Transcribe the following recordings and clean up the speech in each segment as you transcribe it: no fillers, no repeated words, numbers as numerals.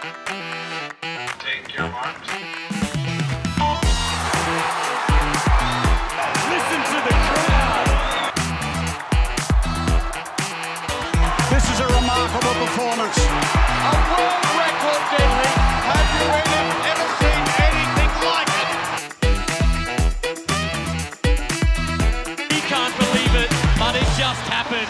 Take your mark. Listen to the crowd. This is a remarkable performance. A world record, Deadly. Have you ever seen anything like it? He can't believe it, but it just happened.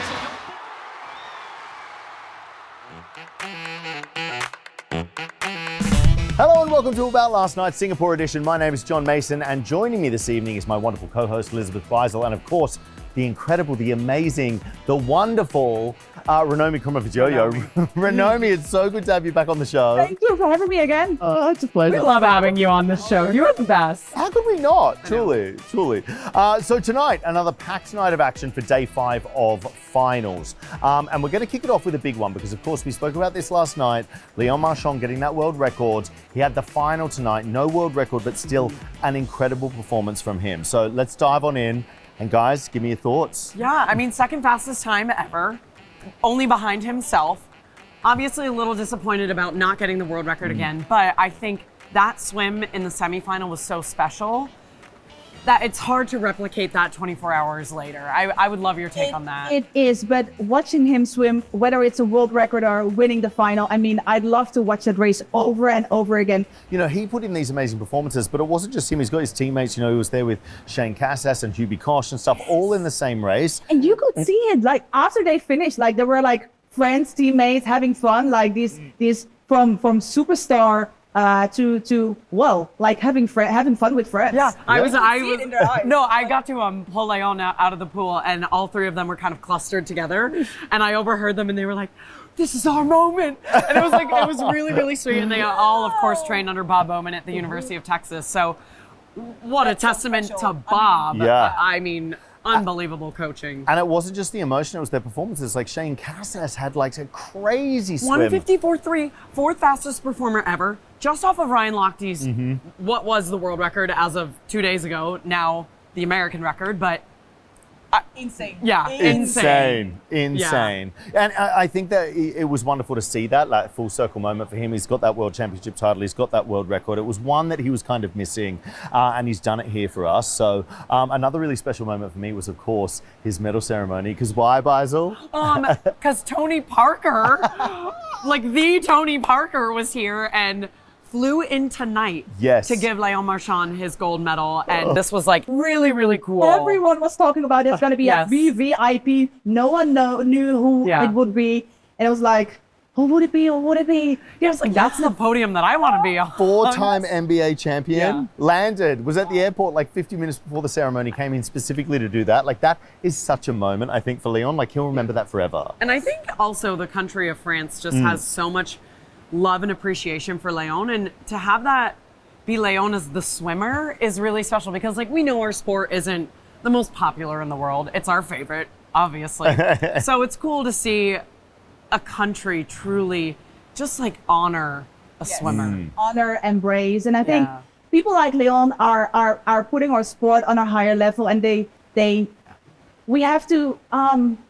Hello and welcome to About Last Night, Singapore edition. My name is John Mason, and joining me this evening is my wonderful co-host Elizabeth Beisel, and of course, the incredible, the amazing, the wonderful Ranomi Kromowidjojo. Ranomi, it's so good to have you back on the show. Thank you for having me again. Oh, it's a pleasure. We love having you on the show. You're the best. How could we not? Truly. So tonight, another packed night of action for day 5 of finals. And we're going to kick it off with a big one because, of course, we spoke about this last night. Leon Marchand getting that world record. He had the final tonight. No world record, but still an incredible performance from him. So let's dive on in. And guys, give me your thoughts. Yeah, I mean, second fastest time ever, only behind himself. Obviously a little disappointed about not getting the world record again, but I think that swim in the semifinal was so special that it's hard to replicate that 24 hours later. I would love your take on that. It is, but watching him swim, whether it's a world record or winning the final, I mean, I'd love to watch that race over and over again. You know, he put in these amazing performances, but it wasn't just him. He's got his teammates, you know, he was there with Shane Casas and McIntosh and stuff, all in the same race. And you could see it, like, after they finished, like, they were, like, friends, teammates, having fun, like, these from superstar to well, like having fun with friends. Yeah, I was in their eyes. no, I got to pull Leon out of the pool, and all three of them were kind of clustered together, and I overheard them, and they were like, "This is our moment," and it was like it was really, really sweet. And they all, of course, trained under Bob Bowman at the University of Texas. So, what a testament to Bob! Yeah. I mean, unbelievable coaching. And it wasn't just the emotion, it was their performances. Like Shane Casas had like a crazy swim. 154.3, fourth fastest performer ever, just off of Ryan Lochte's, what was the world record as of 2 days ago, now the American record, but Insane. yeah, insane. And I think that it was wonderful to see that, like, full circle moment for him. He's got that world championship title, he's got that world record. It was one that he was kind of missing, and he's done it here for us. So another really special moment for me was, of course, his medal ceremony. Because why, Beisel? Because Tony Parker, like the Tony Parker, was here and flew in tonight to give Leon Marchand his gold medal, and this was like really, really cool. Everyone was talking about it's going to be a VVIP. No one knew who it would be, and it was like, who would it be? Who would it be? Yeah, it's like that's the podium that I want to be on. 4-time NBA champion, landed, was at the airport like 50 minutes before the ceremony, came in specifically to do that. Like, that is such a moment, I think, for Leon. Like, he'll remember that forever. And I think also the country of France just has so much love and appreciation for Leon, and to have that be Leon as the swimmer is really special because, like, we know our sport isn't the most popular in the world. It's our favorite, obviously. So it's cool to see a country truly just like honor a swimmer. Honor, embrace, and I think people like Leon are putting our sport on a higher level, and we have to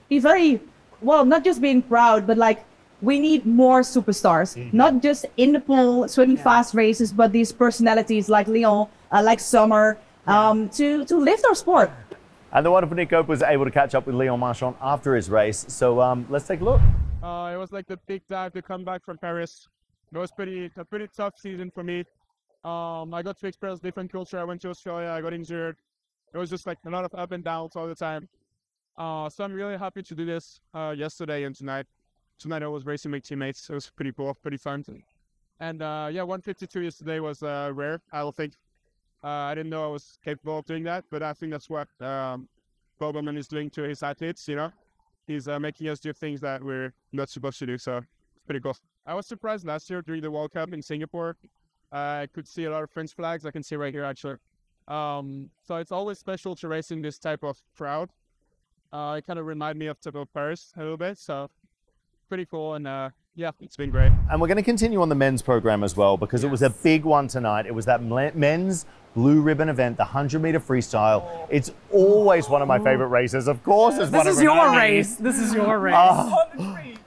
be very, well, not just being proud, but like, we need more superstars, not just in the pool swimming fast races, but these personalities like Leon, like Summer, to lift our sport. And the wonderful Nick Cope was able to catch up with Leon Marchand after his race. So let's take a look. It was like the big time to come back from Paris. It was a pretty tough season for me. I got to experience different culture. I went to Australia, I got injured. It was just like a lot of up and downs all the time. So I'm really happy to do this yesterday and tonight. Tonight I was racing with teammates. It was pretty cool, pretty fun. And 152 yesterday was rare, I don't think. I didn't know I was capable of doing that, but I think that's what Bob Bowman is doing to his athletes, you know. He's making us do things that we're not supposed to do, so it's pretty cool. I was surprised last year during the World Cup in Singapore. I could see a lot of French flags. I can see right here, actually. So it's always special to race in this type of crowd. It kind of reminded me of type of Paris a little bit, so pretty cool, and it's been great. And we're going to continue on the men's program as well, because it was a big one tonight. It was that men's blue ribbon event, the 100-meter freestyle. It's always one of my favorite races. Of course, it's one of This is your Ranomi's. race. This is your race.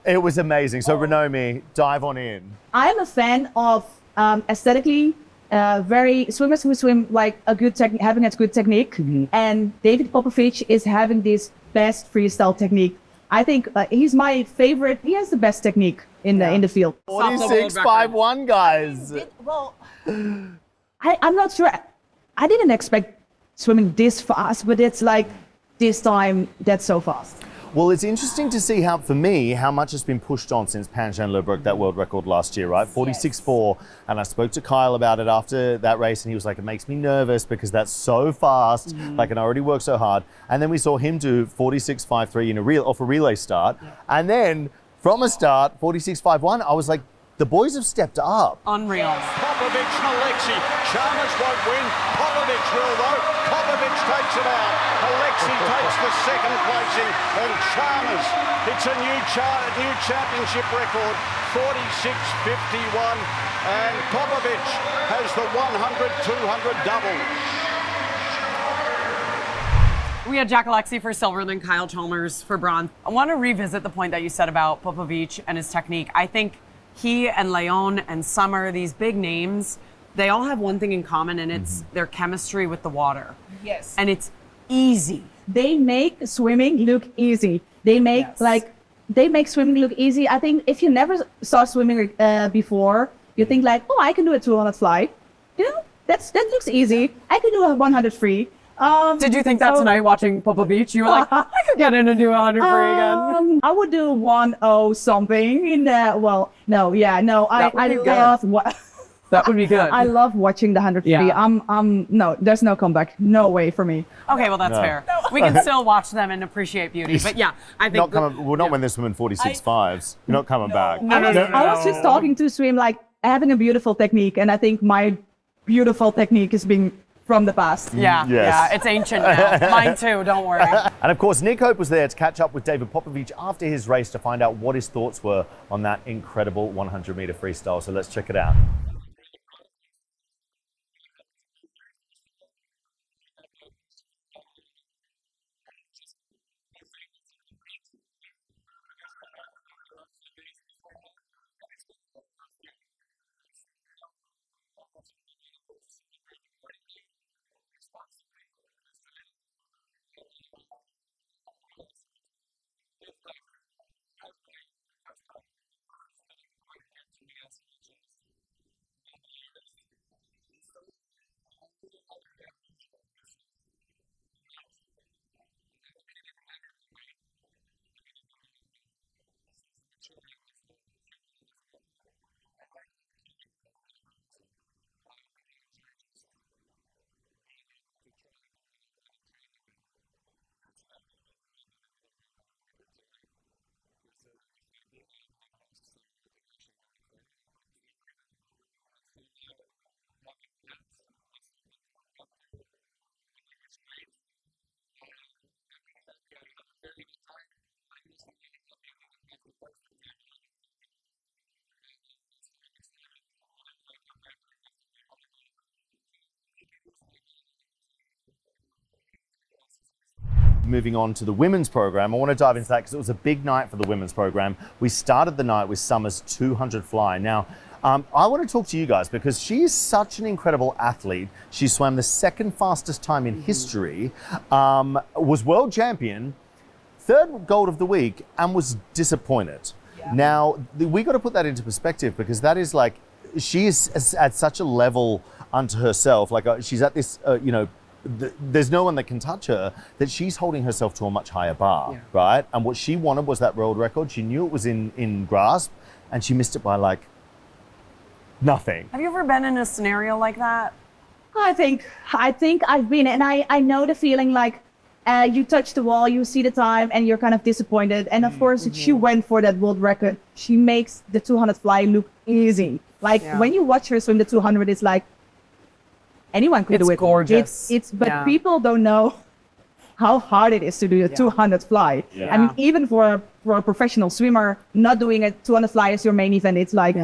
It was amazing. So Ranomi, dive on in. I'm a fan of aesthetically very swimmers who swim like a good technique, having a good technique. And David Popovici is having this best freestyle technique. I think he's my favorite. He has the best technique in the field. 46.51, guys. Well, I'm not sure. I didn't expect swimming this fast, but it's like this time that's so fast. Well, it's interesting to see how, for me, how much has been pushed on since Marchand broke that world record last year, right? 46.4. And I spoke to Kyle about it after that race, and he was like, it makes me nervous because that's so fast. Like, and I already worked so hard. And then we saw him do 46.53 in off a relay start. And then from a start, 46.51, I was like, the boys have stepped up. Unreal. Popovici and Alexi. Chalmers won't win. Popovici will though. Popovici takes it out. Alexi takes the second placing, and Chalmers hits a new championship record, 46.51, and Popovici has the 100-200 double. We had Jack Alexi for silver, then Kyle Chalmers for bronze. I want to revisit the point that you said about Popovici and his technique. I think he and Leon and Summer, these big names, they all have one thing in common, and it's their chemistry with the water. Yes. And it's easy. They make swimming look easy. They make swimming look easy. I think if you never saw swimming before, you think like, oh, I can do a 200 fly. You know, that looks easy. I can do a 100 free. Did you think that tonight watching Popovici? You were like, I could get in and do 100 free again. I would do 1:0 something in that. Well, no. I love what. That would be good. I love watching the 100 free. No, there's no comeback. No way for me. Okay, well, that's fair. We can still watch them and appreciate beauty. But yeah, I think. We're not when this woman 46.5s. You're not coming back. I was just talking to swim, like having a beautiful technique, and I think my beautiful technique is being from the past. Yeah, it's ancient now. Mine too, don't worry. And of course, Nick Hope was there to catch up with David Popovici after his race to find out what his thoughts were on that incredible 100-meter freestyle. So let's check it out. Moving on to the women's program, I want to dive into that because it was a big night for the women's program. We started the night with Summer's 200 fly. Now, I want to talk to you guys because she is such an incredible athlete. She swam the second fastest time in history, was world champion, third gold of the week, and was disappointed. Now, we got to put that into perspective because that is like, she is at such a level unto herself. Like she's at this, there's no one that can touch her, that she's holding herself to a much higher bar, right? And what she wanted was that world record. She knew it was in grasp, and she missed it by like nothing. Have you ever been in a scenario like that? I think I've been, and I know the feeling like you touch the wall, you see the time, and you're kind of disappointed. And of course, she went for that world record. She makes the 200 fly look easy. Like when you watch her swim the 200, it's like anyone could do it. Gorgeous. But people don't know how hard it is to do a 200 fly. I mean, even for a professional swimmer, not doing a 200 fly as your main event, it's like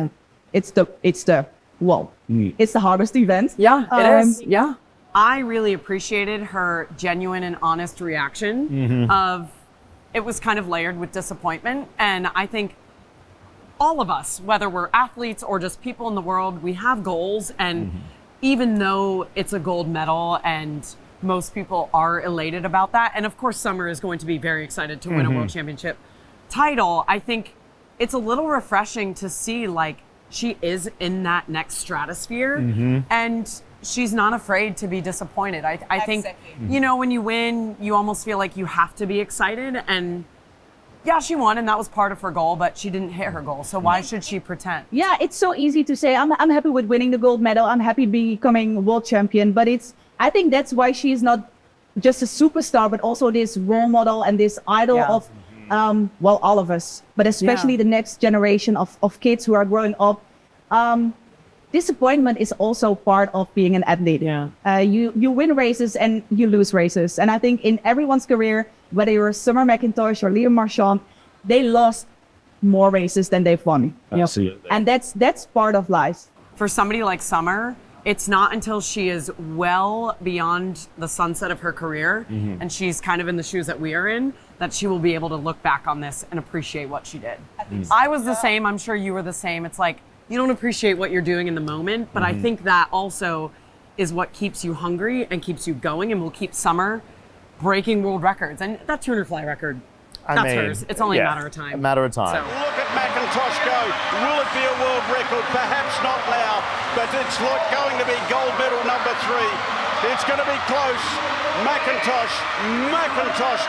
it's the hardest event. Yeah, it is. Yeah. I really appreciated her genuine and honest reaction of it was kind of layered with disappointment. And I think all of us, whether we're athletes or just people in the world, we have goals. And even though it's a gold medal and most people are elated about that, and of course Summer is going to be very excited to win a world championship title, I think it's a little refreshing to see like she is in that next stratosphere and she's not afraid to be disappointed. I think, you know, when you win, you almost feel like you have to be excited. And yeah, she won and that was part of her goal, but she didn't hit her goal. So why should she pretend? Yeah, it's so easy to say, I'm happy with winning the gold medal. I'm happy becoming world champion. But I think that's why she's not just a superstar, but also this role model and this idol of, well, all of us, but especially the next generation of kids who are growing up. Disappointment is also part of being an athlete. You win races and you lose races. And I think in everyone's career, whether you're Summer McIntosh or Leon Marchand, they lost more races than they've won. Absolutely. And that's part of life. For somebody like Summer, it's not until she is well beyond the sunset of her career and she's kind of in the shoes that we are in that she will be able to look back on this and appreciate what she did. I was the same. I'm sure you were the same. It's like, you don't appreciate what you're doing in the moment, but I think that also is what keeps you hungry and keeps you going and will keep Summer breaking world records. And that 200 fly record, that's hers. It's only a matter of time. A matter of time. So. Look at McIntosh go. Will it be a world record? Perhaps not now, but it's going to be gold medal number 3. It's going to be close. McIntosh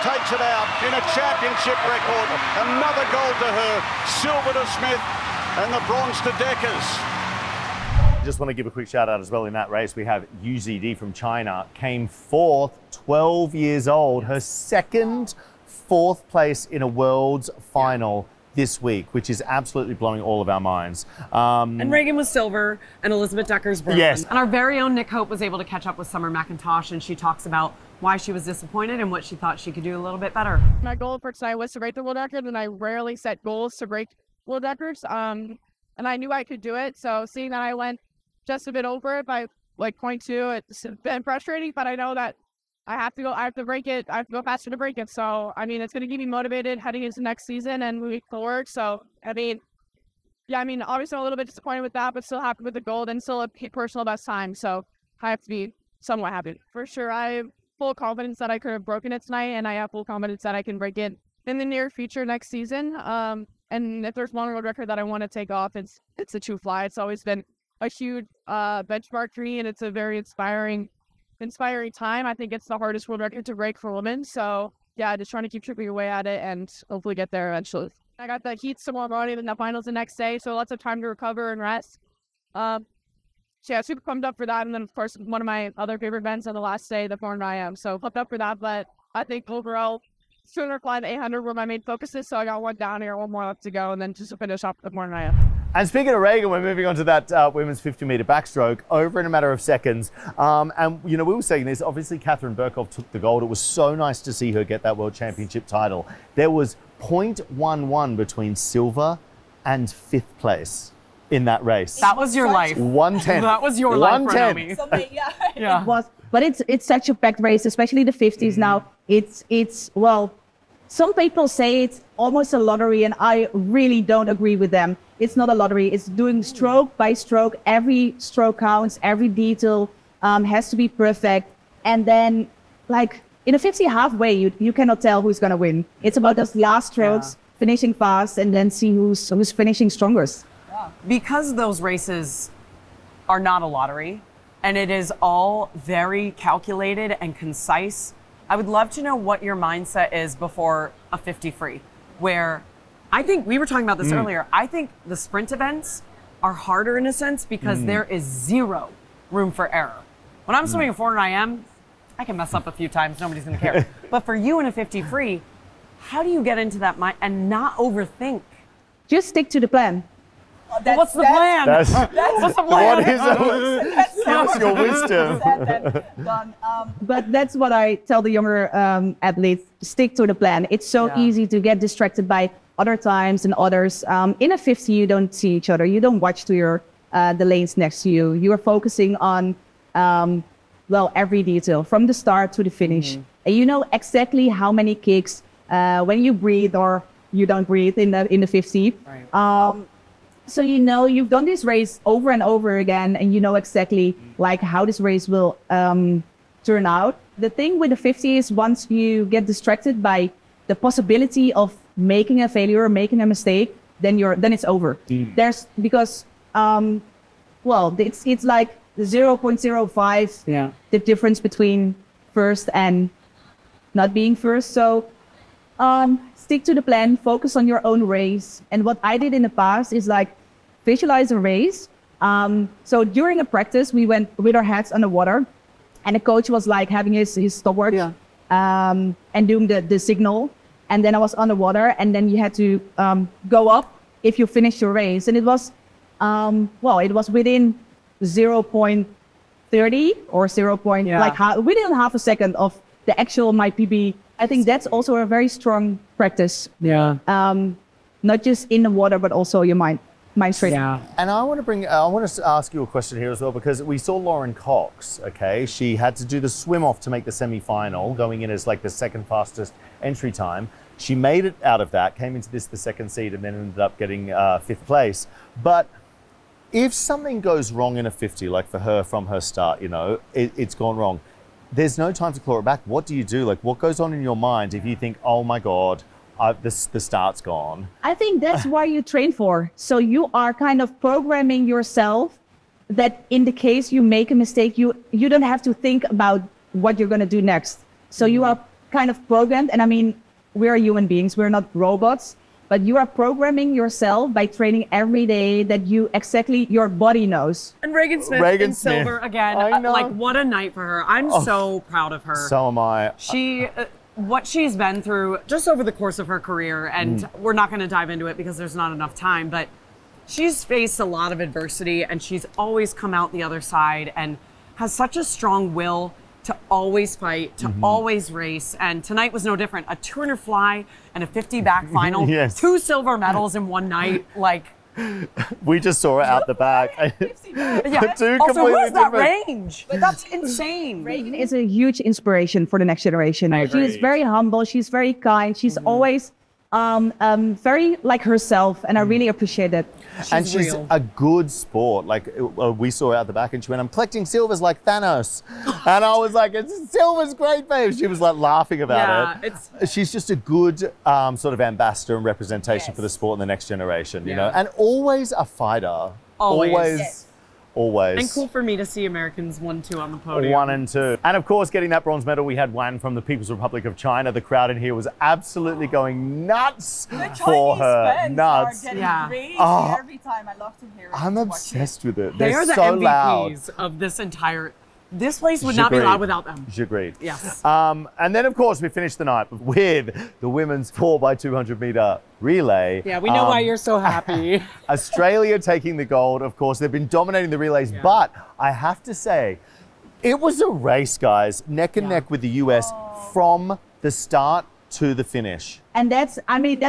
takes it out in a championship record. Another gold to her, silver to Smith, and the bronze to Deckers. Just want to give a quick shout out as well in that race. We have UZD from China, came 4th, 12 years old, her second 4th place in a world's final this week, which is absolutely blowing all of our minds. And Reagan was silver and Elizabeth Decker's bronze. Yes. And our very own Nick Hope was able to catch up with Summer McIntosh, and she talks about why she was disappointed and what she thought she could do a little bit better. My goal for tonight was to break the world record, and I rarely set goals to break world records. And I knew I could do it. So seeing that I went just a bit over it by like 0.2, it's been frustrating, but I know that I have to break it. I have to go faster to break it. So, I mean, it's going to keep me motivated heading into next season and moving forward. So, I mean, obviously I'm a little bit disappointed with that, but still happy with the gold and still a personal best time. So I have to be somewhat happy. For sure, I have full confidence that I could have broken it tonight, and I have full confidence that I can break it in the near future next season. And if there's one world record that I want to take off, it's a 2 fly. It's always been a huge benchmark for me, and it's a very inspiring time. I think it's the hardest world record to break for women. So yeah, just trying to keep chipping away at it and hopefully get there eventually. I got the heats tomorrow morning and the finals the next day, so lots of time to recover and rest. So yeah, super pumped up for that. And then of course, one of my other favorite events on the last day, the 400 IM. So pumped up for that, but I think overall 200 fly and 800 were my main focuses. So I got one down here, one more left to go, and then just to finish off the 400 IM. And speaking of Reagan, we're moving on to that women's 50-meter backstroke over in a matter of seconds. And, you know, we were saying this, obviously Katharine Berkoff took the gold. It was so nice to see her get that world championship title. There was 0.11 between silver and 5th place in that race. That was your life. 1/10. That was your life, Ranomi. It was, but it's such a packed race, especially the 50s now. It's well, some people say it's almost a lottery, and I really don't agree with them. It's not a lottery. It's doing stroke by stroke. Every stroke counts. Every detail has to be perfect. And then, like, in a 50 halfway, you cannot tell who's going to win. It's about those last strokes, finishing fast, and then see who's finishing strongest. Because those races are not a lottery, and it is all very calculated and concise, I would love to know what your mindset is before a 50 free, where I think we were talking about this earlier. I think the sprint events are harder in a sense because there is zero room for error. When I'm swimming a 400 IM, I can mess up a few times. Nobody's going to care. But for you in a 50 free, how do you get into that mind and not overthink? Just stick to the plan. What's the plan? What's the plan? What is What's your wisdom? But that's what I tell the younger athletes: stick to the plan. It's so easy to get distracted by other times and others. In a 50, you don't see each other. You don't watch to the lanes next to you. You are focusing on well, every detail from the start to the finish. And you know exactly how many kicks, when you breathe or you don't breathe in the 50. Right. So you know you've done this race over and over again, and you know exactly like how this race will turn out. The thing with the 50 is once you get distracted by the possibility of making a failure, making a mistake, then it's over. There's because it's like 0.05 the difference between first and not being first. So stick to the plan, focus on your own race. And what I did in the past is like visualize a race. So during a practice, we went with our heads underwater, and the coach was like having his stopwatch and doing the signal. And then I was underwater, and then you had to go up if you finished your race. And it was, it was within 0.30 or within half a second of the actual my PB. I think that's also a very strong practice. Yeah. Not just in the water, but also your mind straight. Yeah. And I want to ask you a question here as well, because we saw Lauren Cox, okay? She had to do the swim off to make the semi-final, going in as like the second fastest entry time. She made it out of that, came into the second seed, and then ended up getting 5th place. But if something goes wrong in a 50, like for her from her start, you know, it's gone wrong, there's no time to claw it back. What do you do? Like, what goes on in your mind if you think, oh my God, the start's gone? I think that's why you train for. So you are kind of programming yourself that in the case you make a mistake, you don't have to think about what you're going to do next. So you are kind of programmed. And I mean, we're human beings, we're not robots, but you are programming yourself by training every day that your body knows. And Regan Smith in silver again. I know. Like, what a night for her. I'm so proud of her. So am I. She, what she's been through just over the course of her career, and we're not going to dive into it because there's not enough time, but she's faced a lot of adversity, and she's always come out the other side and has such a strong will to always fight, to always race. And tonight was no different. A 200 fly and a 50 back final. Yes. 2 silver medals in one night. Like, we just saw it out the back. yeah. Two Also, completely who's that different. range? That's insane. Reagan is a huge inspiration for the next generation. She is very humble. She's very kind. She's always very like herself, and I really appreciate it. And she's real. a good sport. Like we saw her out the back, and she went, "I'm collecting silvers like Thanos," and I was like, "Silver's great, babe." She was like laughing about it. She's just a good sort of ambassador and representation for the sport in the next generation, you know, and always a fighter. Always. And cool for me to see Americans 1-2 on the podium. 1 and 2. And of course, getting that bronze medal, we had Wan from the People's Republic of China. The crowd in here was absolutely going nuts for her. Nuts. Every time. I love to hear it. I'm obsessed with it. They They're are the so MVPs loud. of this entire. This place would not be loud without them. Agreed. Yes. And then, of course, we finished the night with the women's 4x200 meter relay. Yeah, we know why you're so happy. Australia taking the gold. Of course, they've been dominating the relays, but I have to say, it was a race, guys, neck and neck with the US from the start to the finish. And that's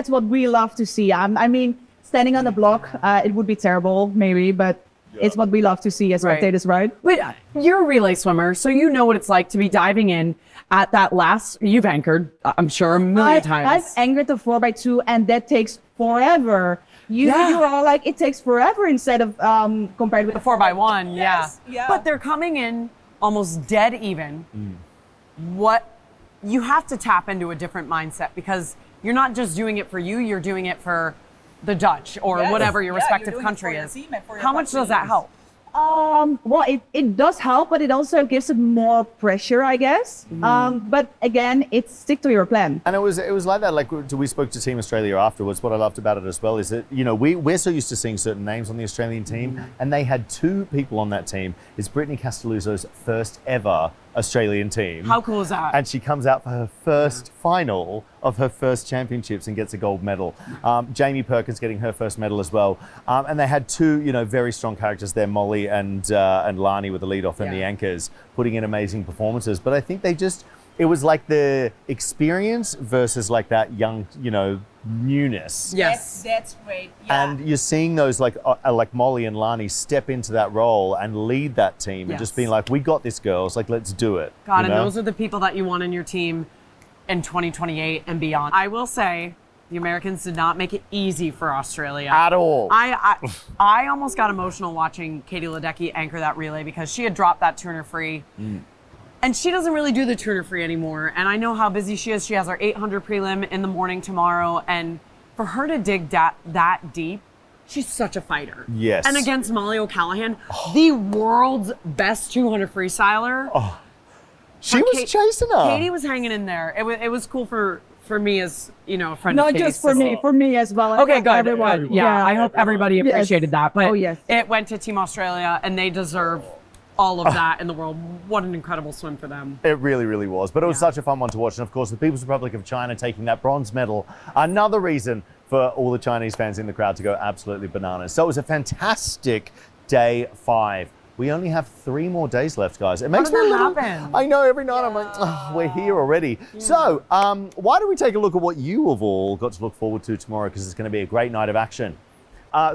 what we love to see. I mean, standing on the block, it would be terrible, maybe, but it's what we love to see as spectators, right? But you're a relay swimmer, so you know what it's like to be diving in at that last. You've anchored, I'm sure, a million times. I've anchored the 4x2, and that takes forever. You are like, it takes forever instead of compared with the 4x1. Yes, But they're coming in almost dead even. What you have to tap into a different mindset, because you're not just doing it for you, you're doing it for the Dutch or whatever your respective country is. How much does that help? Well, it does help, but it also gives it more pressure, I guess. But again, it's stick to your plan. And it was like that. Like we spoke to Team Australia afterwards. What I loved about it as well is that, you know, we're so used to seeing certain names on the Australian team, and they had 2 people on that team. It's Brittany Castelluzzo's first ever Australian team. How cool is that? And she comes out for her first final of her first championships and gets a gold medal. Jamie Perkins getting her first medal as well. And they had 2, you know, very strong characters there, Molly and Lani with the lead off and the anchors, putting in amazing performances. But I think it was like the experience versus like that young, newness. Yes. That's great. Yeah. And you're seeing those like Molly and Lani step into that role and lead that team and just being like, we got this, girls, like, let's do it. God, and those are the people that you want in your team in 2028 and beyond. I will say, the Americans did not make it easy for Australia. At all. I almost got emotional watching Katie Ledecky anchor that relay because she had dropped that Turner free. And she doesn't really do the Turner free anymore. And I know how busy she is. She has her 800 prelim in the morning tomorrow. And for her to dig that deep, she's such a fighter. Yes. And against Molly O'Callaghan, the world's best 200 freestyler. She was chasing her. Katie was hanging in there. It was cool for me as, a friend of Not Katie's just for to me, see. for me as well. Okay, good. Everyone. Yeah, I hope everybody appreciated that. But Oh, yes. it went to Team Australia, and they deserve all of that in the world. What an incredible swim for them. It really, really was. But it was such a fun one to watch. And of course, the People's Republic of China taking that bronze medal. Another reason for all the Chinese fans in the crowd to go absolutely bananas. So it was a fantastic day 5. We only have 3 more days left, guys. It makes me a little... I know, every night I'm like, oh, we're here already. Yeah. So why don't we take a look at what you have all got to look forward to tomorrow, because it's going to be a great night of action.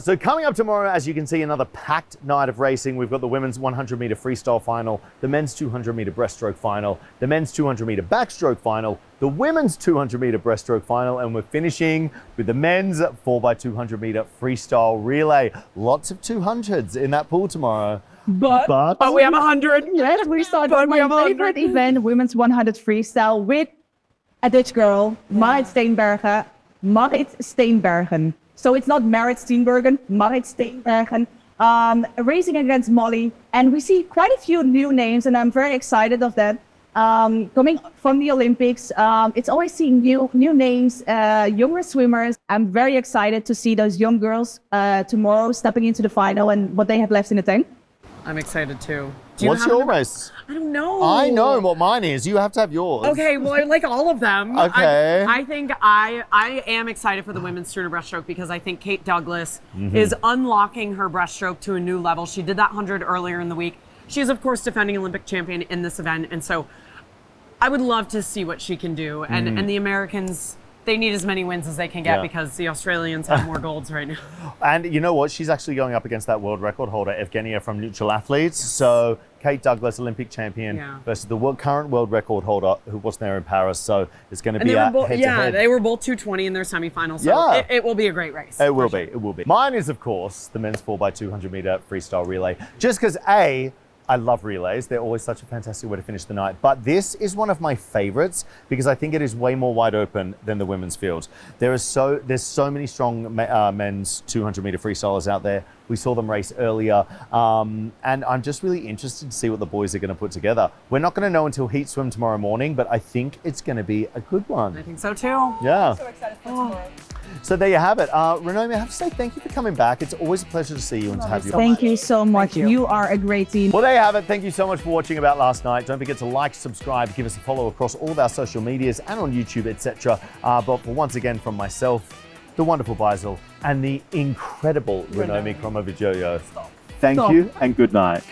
So coming up tomorrow, as you can see, another packed night of racing. We've got the women's 100-meter freestyle final, the men's 200-meter breaststroke final, the men's 200-meter backstroke final, the women's 200-meter breaststroke final, and we're finishing with the men's 4x200-meter freestyle relay. Lots of 200s in that pool tomorrow. But we have 100. Yes, we start with my favorite event, women's 100 freestyle, with a Dutch girl, Marit Steenbergen. So it's not Marit Steenbergen, Marit Steenbergen, racing against Molly. And we see quite a few new names, and I'm very excited of that. Coming from the Olympics, it's always seeing new names, younger swimmers. I'm very excited to see those young girls tomorrow stepping into the final and what they have left in the tank. I'm excited too. What's your race? I don't know. I know what mine is. You have to have yours. Okay, well, I like all of them. Okay. I think I am excited for the women's Turner breaststroke because I think Kate Douglas is unlocking her breaststroke to a new level. She did that 100 earlier in the week. She is, of course, defending Olympic champion in this event. And so I would love to see what she can do. And the Americans, they need as many wins as they can get because the Australians have more golds right now. And you know what? She's actually going up against that world record holder, Evgenia from Neutral Athletes. So Kate Douglas, Olympic champion, versus the current world record holder who wasn't there in Paris. So it's going to be head-to-head. They were both 220 in their semifinals. So it will be a great race. It will be. It will be. Mine is, of course, the men's 4x200-meter freestyle relay. Just because, I love relays. They're always such a fantastic way to finish the night. But this is one of my favorites because I think it is way more wide open than the women's field. There's so many strong men's 200-meter freestylers out there. We saw them race earlier. And I'm just really interested to see what the boys are going to put together. We're not going to know until heat swim tomorrow morning, but I think it's going to be a good one. I think so too. Yeah. I'm so excited for tomorrow. So there you have it. Ranomi, I have to say thank you for coming back. It's always a pleasure to see you and to have you. Thank you so much. You are a great team. Well, there you have it. Thank you so much for watching About Last Night. Don't forget to like, subscribe, give us a follow across all of our social medias and on YouTube, etc. But for once again, from myself, the wonderful Beisel, and the incredible Ranomi Kromowidjojo, thank you and good night.